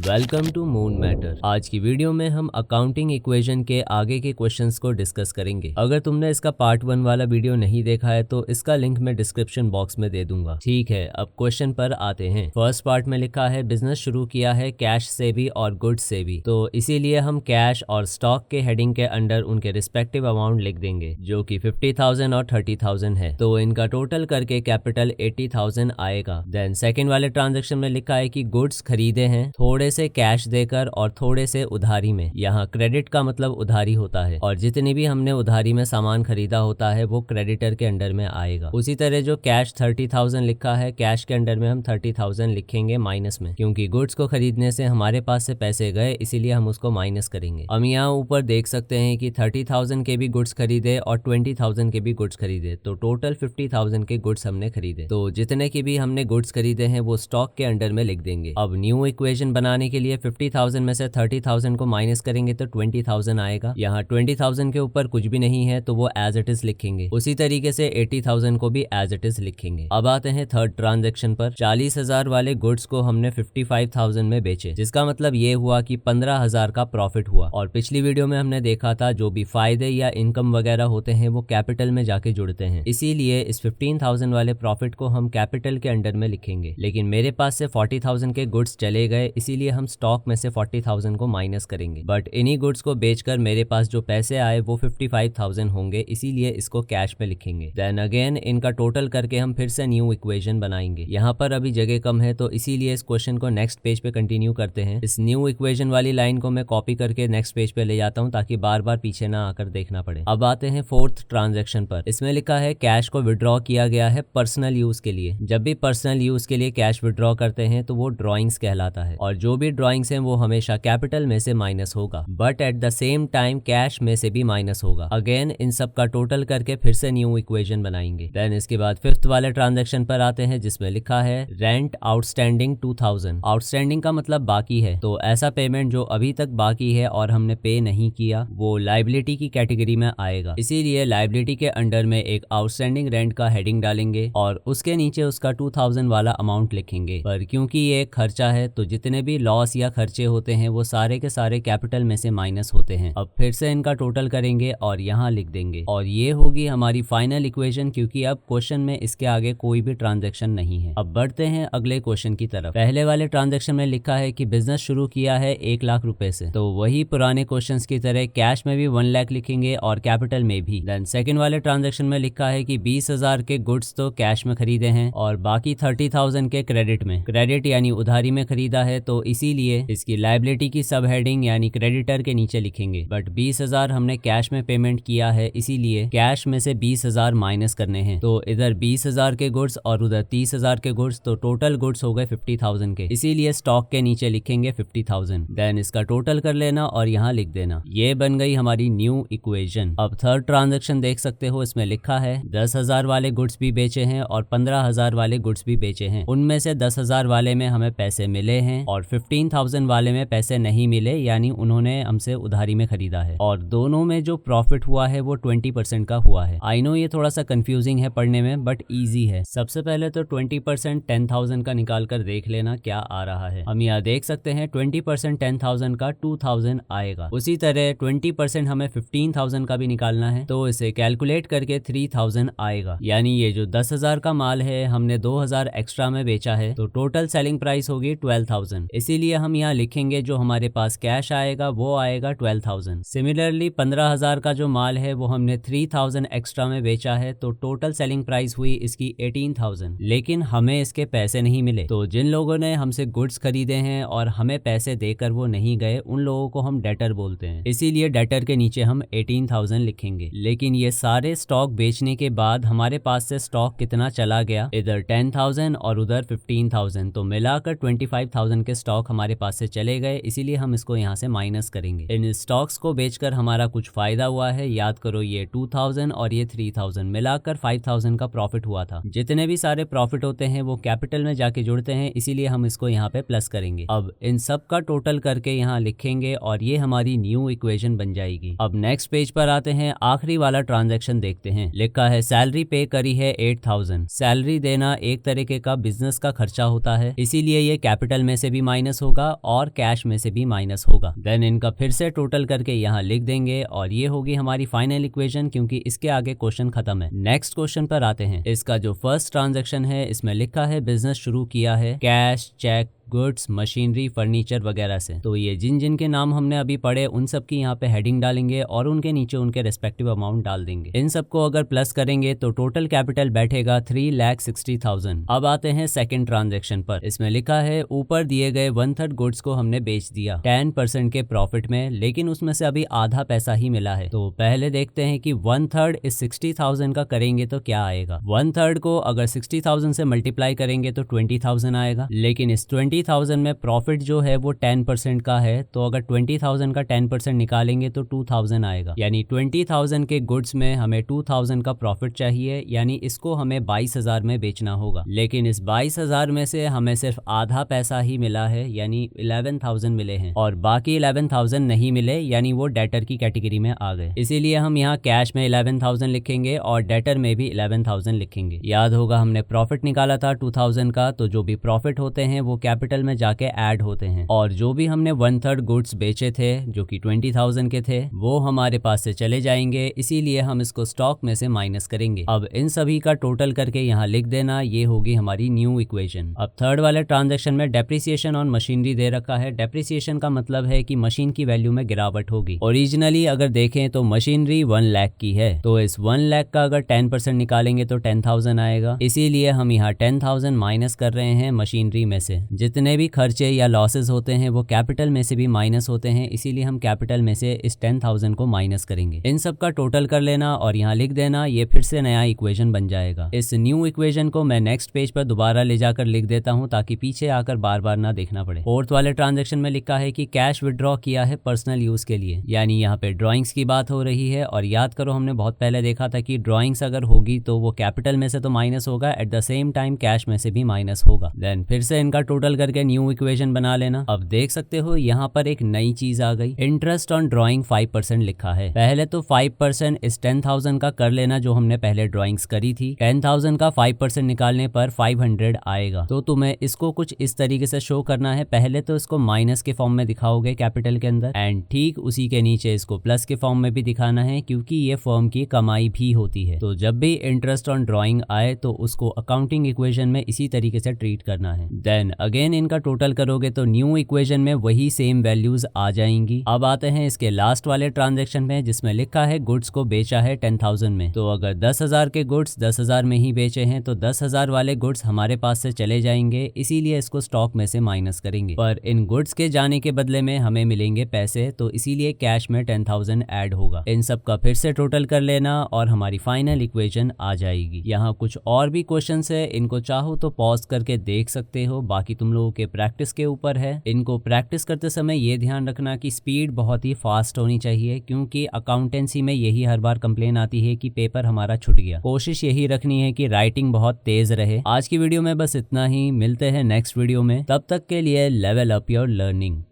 Welcome to moon matter. आज की video में हम अकाउंटिंग इक्वेशन के आगे के क्वेश्चंस को डिस्कस करेंगे। अगर तुमने इसका पार्ट 1 वाला वीडियो नहीं देखा है तो इसका लिंक मैं डिस्क्रिप्शन बॉक्स में दे दूंगा। ठीक है, अब क्वेश्चन पर आते हैं। फर्स्ट पार्ट में लिखा है बिजनेस शुरू किया है कैश से भी और गुड्स से भी, तो इसीलिए हम कैश और स्टॉक के हेडिंग के अंडर उनके रिस्पेक्टिव अमाउंट लिख देंगे जो कि 50,000 और 30,000 है। तो इनका टोटल करके कैपिटल 80,000 आएगा। देन सेकेंड वाले ट्रांजेक्शन में लिखा है कि गुड्स खरीदे हैं थोड़े से कैश देकर और थोड़े से उधारी में। यहाँ क्रेडिट का मतलब उधारी होता है और जितनी भी हमने उधारी में सामान खरीदा होता है वो क्रेडिटर के अंडर में आएगा। उसी तरह जो कैश 30,000 लिखा है, कैश के अंडर में हम 30,000 लिखेंगे माइनस में, क्योंकि गुड्स को खरीदने से हमारे पास से पैसे गए इसीलिए हम उसको माइनस करेंगे। हम यहाँ ऊपर देख सकते हैं कि 30,000 के भी गुड्स खरीदे और 20,000 के भी गुड्स खरीदे, तो टोटल 50,000 के गुड्स हमने खरीदे। तो जितने की भी हमने गुड्स खरीदे हैं वो स्टॉक के अंडर में लिख देंगे। अब न्यू इक्वेशन बनाने के लिए 50,000 में से 30,000 को माइनस करेंगे तो 20,000 आएगा। यहाँ 20,000 के ऊपर कुछ भी नहीं है तो वो एज इट इज लिखेंगे। उसी तरीके से 80,000 को भी एज इट इज लिखेंगे। अब आते हैं थर्ड ट्रांजेक्शन पर। 40,000 वाले गुड्स को हमने 55,000 में बेचे, जिसका मतलब ये हुआ कि 15,000 का प्रॉफिट हुआ। और पिछली वीडियो में हमने देखा था जो भी फायदे या इनकम वगैरह होते हैं वो कैपिटल में जाके जुड़ते हैं, इसीलिए इस 15,000 वाले प्रॉफिट को हम कैपिटल के अंडर में लिखेंगे। लेकिन मेरे पास से 40,000 के गुड्स चले गए इसीलिए हम स्टॉक में से 40,000 को माइनस करेंगे। बट इन्हीं गुड्स को बेचकर मेरे पास जो पैसे आए वो 55,000 होंगे, इसीलिए इसको कैश में लिखेंगे। देन अगेन इनका टोटल करके हम फिर से न्यू इक्वेशन बनाएंगे। यहाँ पर अभी जगह कम है तो इसीलिए इस क्वेश्चन को नेक्स्ट पेज पे कंटिन्यू करते हैं। इस न्यू इक्वेशन वाली लाइन को मैं कॉपी करके नेक्स्ट पेज पे ले जाता हूँ ताकि बार बार पीछे ना आकर देखना पड़े। अब आते हैं फोर्थ ट्रांजेक्शन पर। इसमें लिखा है कैश को विड्रॉ किया गया है पर्सनल यूज के लिए। जब भी पर्सनल यूज के लिए कैश विड्रॉ करते हैं तो वो ड्रॉइंग्स कहलाता है और जो भी ड्रॉइंग्स हैं वो हमेशा कैपिटल में से माइनस होगा, but at the same time cash में से भी माइनस होगा। अगेन इन सब का टोटल करके फिर से न्यू इक्वेशन बनाएंगे। देन इसके बाद फिफ्थ वाले ट्रांजेक्शन पर आते हैं जिसमें लिखा है रेंट आउटस्टैंडिंग 2,000। आउटस्टैंडिंग का मतलब बाकी है, तो ऐसा पेमेंट जो अभी तक बाकी है और हमने पे नहीं किया वो लायबिलिटी की कैटेगरी में आएगा। इसीलिए लायबिलिटी के अंडर में एक आउटस्टैंडिंग रेंट का हेडिंग डालेंगे और उसके नीचे उसका 2,000 वाला अमाउंट लिखेंगे। पर क्योंकि ये एक खर्चा है तो जितने भी लॉस या खर्चे होते हैं वो सारे के सारे कैपिटल में से माइनस होते हैं। अब फिर से इनका टोटल करेंगे और यहाँ लिख देंगे और ये होगी हमारी फाइनल इक्वेशन, क्योंकि अब क्वेश्चन में इसके आगे कोई भी ट्रांजैक्शन नहीं है। अब बढ़ते हैं अगले क्वेश्चन की तरफ। पहले वाले ट्रांजैक्शन में लिखा है कि बिजनेस शुरू किया है 1 लाख रुपए से, तो वही पुराने क्वेश्चन की तरह कैश में भी 1 लाख लिखेंगे और कैपिटल में भी। देन सेकेंड वाले ट्रांजेक्शन में लिखा है कि 20,000 के गुड्स तो कैश में खरीदे हैं और बाकी 30,000 के क्रेडिट में। क्रेडिट यानी उधारी में खरीदा है तो इसीलिए इसकी लायबिलिटी की सब हेडिंग यानी क्रेडिटर के नीचे लिखेंगे। बट 20,000 हमने कैश में पेमेंट किया है इसीलिए कैश में से 20,000 माइनस करने हैं। तो इधर 20,000 के गुड्स और उधर 30,000 के गुड्स, तो टोटल गुड्स हो गए 50,000 के, इसीलिए स्टॉक के नीचे लिखेंगे 50,000। देन इसका टोटल कर लेना और यहाँ लिख देना। ये बन गई हमारी न्यू इक्वेशन। अब थर्ड ट्रांजेक्शन देख सकते हो, इसमें लिखा है 10,000 वाले गुड्स भी बेचे हैं और 15,000 वाले गुड्स भी बेचे हैं। उनमें से 10,000 वाले में हमें पैसे मिले हैं और 15,000 वाले में पैसे नहीं मिले, यानी उन्होंने हमसे उधारी में खरीदा है। और दोनों में जो प्रॉफिट हुआ है वो 20% का हुआ है। आई नो ये थोड़ा सा कंफ्यूजिंग है पढ़ने में बट इजी है। सबसे पहले तो 20% 10,000 का निकाल कर देख लेना क्या आ रहा है। हम यहाँ देख सकते हैं 20% 10,000 का 2,000 आएगा। उसी तरह 20% हमें 15,000 का भी निकालना है, तो इसे कैलकुलेट करके 3,000 आएगा। यानी ये जो 10,000 का माल है हमने 2,000 एक्स्ट्रा में बेचा है, तो टोटल सेलिंग प्राइस होगी 12,000। इसीलिए हम यहाँ लिखेंगे जो हमारे पास कैश आएगा वो आएगा 12,000। सिमिलरली 15,000 का जो माल है वो हमने 3,000 एक्स्ट्रा में बेचा है, तो टोटल सेलिंग प्राइस हुई इसकी 18,000। लेकिन हमें इसके पैसे नहीं मिले, तो जिन लोगों ने हमसे गुड्स खरीदे हैं और हमें पैसे देकर वो नहीं गए उन लोगों को हम डेटर बोलते हैं, इसीलिए डेटर के नीचे हम 18,000 लिखेंगे। लेकिन ये सारे स्टॉक बेचने के बाद हमारे पास से स्टॉक कितना चला गया, इधर 10,000 और उधर 15,000, तो मिलाकर 25,000 के स्टॉक हमारे पास से चले गए, इसीलिए हम इसको यहाँ से माइनस करेंगे। इन स्टॉक्स को बेचकर हमारा कुछ फायदा हुआ है, याद करो ये 2,000 और ये 3,000 मिलाकर 5,000 का प्रॉफिट हुआ था। जितने भी सारे प्रॉफिट होते हैं वो कैपिटल में जाके जुड़ते हैं, इसीलिए हम इसको यहाँ पे प्लस करेंगे। अब इन सब का टोटल करके यहाँ लिखेंगे और ये हमारी न्यू इक्वेशन बन जाएगी। अब नेक्स्ट पेज पर आते हैं, आखिरी वाला ट्रांजेक्शन देखते हैं। लिखा है सैलरी पे करी है 8,000। सैलरी देना एक तरीके का बिजनेस का खर्चा होता है, इसीलिए ये कैपिटल में से भी माइनस माइनस होगा और कैश में से भी माइनस होगा। देन इनका फिर से टोटल करके यहाँ लिख देंगे और ये होगी हमारी फाइनल इक्वेशन, क्योंकि इसके आगे क्वेश्चन खत्म है। नेक्स्ट क्वेश्चन पर आते हैं। इसका जो फर्स्ट ट्रांजैक्शन है इसमें लिखा है बिजनेस शुरू किया है cash, cheque, goods, machinery, furniture वगैरह से। तो ये जिन जिन के नाम हमने अभी पढ़े उन सब की यहाँ पे हेडिंग डालेंगे और उनके नीचे उनके रेस्पेक्टिव अमाउंट डाल देंगे। इन सबको अगर प्लस करेंगे तो टोटल कैपिटल बैठेगा 3,60,000। अब आते हैं सेकंड ट्रांजैक्शन पर। इसमें लिखा है ऊपर दिए गए 1/3 गुड्स को हमने बेच दिया 10% के प्रॉफिट में, लेकिन उसमें से अभी आधा पैसा ही मिला है। तो पहले देखते हैं कि 1/3 इस 60,000 का करेंगे तो क्या आएगा। 1/3 को अगर 60,000 से मल्टीप्लाई करेंगे तो 20,000 आएगा, लेकिन इस 20,000 में प्रॉफिट जो है वो 10% का है, तो अगर 20,000 का 10% निकालेंगे तो 2,000 आएगा। यानी 20,000 के गुड्स में हमें 2,000 का प्रॉफिट चाहिए, यानी इसको हमें 22,000 में बेचना होगा। लेकिन इस 22,000 में से हमें सिर्फ आधा पैसा ही मिला है, यानी 11,000 मिले हैं और बाकी 11,000 नहीं मिले, यानी वो डेटर की कैटेगरी में आ गए। इसीलिए हम यहाँ कैश में 11,000 लिखेंगे और डेटर में भी 11,000 लिखेंगे। याद होगा हमने प्रॉफिट निकाला था 2,000 का, तो जो भी प्रॉफिट होते हैं वो कैपिटल में जाके ऐड होते हैं और जो भी हमने 1/3 गुड्स बेचे थे जो कि 20,000 के थे वो हमारे पास से चले जाएंगे, इसीलिए हम इसको स्टॉक में से माइनस करेंगे। अब इन सभी का टोटल करके यहाँ लिख देना, ये होगी हमारी न्यू इक्वेशन। अब थर्ड वाले ट्रांजैक्शन में डेप्रिसिएशन ऑन मशीनरी दे रखा है। डेप्रिसिएशन का मतलब है कि मशीन की वैल्यू में गिरावट होगी। ओरिजिनली अगर देखें तो मशीनरी 1 लाख की है, तो इस 1 लाख का अगर 10% निकालेंगे तो 10,000 आएगा, इसीलिए हम यहाँ 10,000 माइनस कर रहे हैं मशीनरी में से। जितने भी खर्चे या लॉसेस होते हैं वो कैपिटल में से भी माइनस होते हैं, इसीलिए हम कैपिटल में से इस 10,000 को माइनस करेंगे। इन सब का टोटल कर लेना और यहाँ लिख देना, ये फिर से नया इक्वेशन बन जाएगा। इस न्यू इक्वेशन को मैं नेक्स्ट पेज पर दोबारा ले जाकर लिख देता हूँ ताकि पीछे आकर बार बार ना देखना पड़े। फोर्थ वाले ट्रांजेक्शन में लिखा है कि कैश विड्रॉ किया है पर्सनल यूज के लिए, यानी यहाँ पे ड्रॉइंग्स की बात हो रही है। और याद करो हमने बहुत पहले देखा था कि ड्रॉइंग्स अगर होगी तो वो कैपिटल में से तो माइनस होगा, at the same time cash में से भी माइनस होगा। देन फिर से इनका टोटल करके न्यू इक्वेशन बना लेना। अब देख सकते हो यहाँ पर एक नई चीज आ गई, इंटरेस्ट ऑन ड्राइंग 5% लिखा है। पहले तो 5% इस 10,000 का कर लेना जो हमने पहले ड्राइंग्स करी थी। 10,000 का 5% निकालने पर 500 आएगा। तो तुम्हें इसको कुछ इस तरीके से शो करना है। पहले तो इसको माइनस के फॉर्म में दिखाओगे कैपिटल के अंदर, एंड ठीक उसी के नीचे इसको प्लस के फॉर्म में भी दिखाना है, क्योंकि ये फर्म की कमाई भी होती है। तो जब भी इंटरेस्ट ऑन ड्राइंग आए तो उसको अकाउंटिंग इक्वेशन में इसी तरीके से ट्रीट करना है। देन अगेन इनका टोटल करोगे तो न्यू इक्वेशन में वही सेम वैल्यूज आ जाएंगी। अब आते हैं इसके लास्ट वाले ट्रांजैक्शन में जिसमें लिखा है गुड्स को बेचा है 10,000 में। तो अगर 10,000 के गुड्स 10,000 में ही बेचे हैं तो 10,000 वाले गुड्स हमारे पास से चले जाएंगे, इसीलिए इसको स्टॉक में से माइनस करेंगे। पर इन गुड्स के जाने के बदले में हमें मिलेंगे पैसे, तो इसीलिए कैश में 10,000 ऐड होगा। इन सब का फिर से टोटल कर लेना और हमारी फाइनल इक्वेशन आ जाएगी। यहाँ कुछ और भी क्वेश्चन है, इनको चाहो तो पॉज करके देख सकते हो, बाकी तुम लोगों के प्रैक्टिस के ऊपर है। इनको प्रैक्टिस करते समय ये ध्यान रखना कि स्पीड बहुत ही फास्ट होनी चाहिए, क्योंकि अकाउंटेंसी में यही हर बार कंप्लेन आती है कि पेपर हमारा छूट गया। कोशिश यही रखनी है कि राइटिंग बहुत तेज रहे। आज की वीडियो में बस इतना ही, मिलते हैं नेक्स्ट वीडियो में, तब तक के लिए लेवल अप योर लर्निंग।